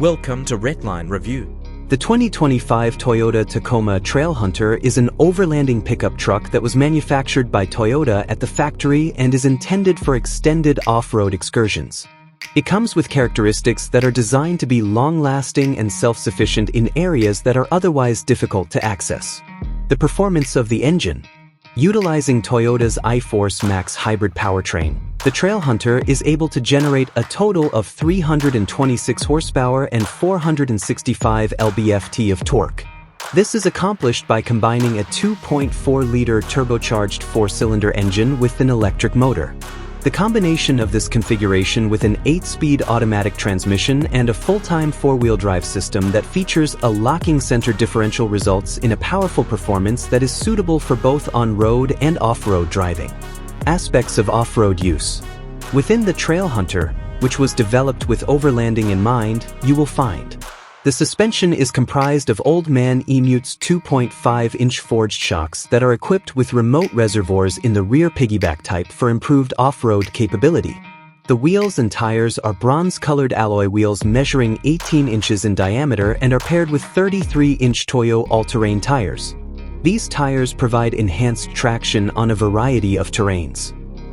Welcome to Redline Review. The 2025 Toyota Tacoma Trailhunter is an overlanding pickup truck that was manufactured by Toyota at the factory and is intended for extended off-road excursions. It comes with characteristics that are designed to be long-lasting and self-sufficient in areas that are otherwise difficult to access. The performance of the engine. Utilizing Toyota's iForce Max hybrid powertrain, the Trailhunter is able to generate a total of 326 horsepower and 465 lb-ft of torque. This is accomplished by combining a 2.4-liter turbocharged 4-cylinder engine with an electric motor. The combination of this configuration with an 8-speed automatic transmission and a full-time 4-wheel drive system that features a locking center differential results in a powerful performance that is suitable for both on-road and off-road driving. Aspects of off-road use. Within the Trailhunter, which was developed with overlanding in mind, you will find the suspension is comprised of Old Man Emute's 2.5-inch forged shocks that are equipped with remote reservoirs in the rear piggyback type for improved off-road capability. The wheels and tires are bronze-colored alloy wheels measuring 18 inches in diameter and are paired with 33-inch Toyo all-terrain tires. These tires provide enhanced traction on a variety of terrains.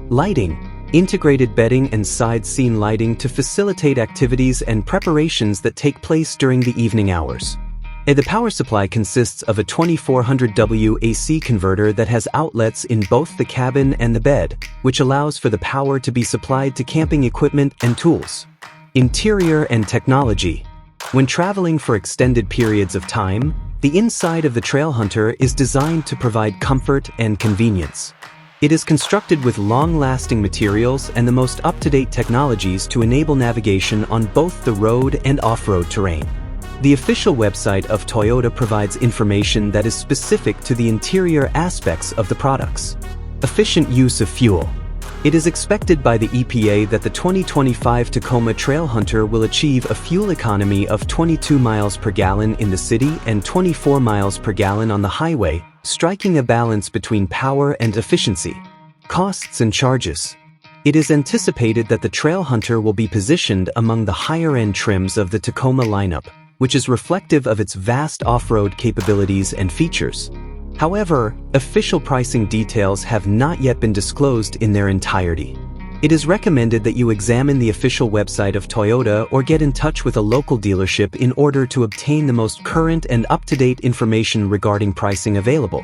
Lighting. Integrated bedding and side scene lighting to facilitate activities and preparations that take place during the evening hours. The power supply consists of a 2400W AC converter that has outlets in both the cabin and the bed, which allows for the power to be supplied to camping equipment and tools. Interior and technology. When traveling for extended periods of time, the inside of the Trailhunter is designed to provide comfort and convenience. It is constructed with long-lasting materials and the most up-to-date technologies to enable navigation on both the road and off-road terrain. The official website of Toyota provides information that is specific to the interior aspects of the products. Efficient use of fuel. It is expected by the EPA that the 2025 Tacoma Trailhunter will achieve a fuel economy of 22 miles per gallon in the city and 24 miles per gallon on the highway, striking a balance between power and efficiency. Costs and charges. It is anticipated that the Trailhunter will be positioned among the higher-end trims of the Tacoma lineup, which is reflective of its vast off-road capabilities and features. However, official pricing details have not yet been disclosed in their entirety. It is recommended that you examine the official website of Toyota or get in touch with a local dealership in order to obtain the most current and up-to-date information regarding pricing available.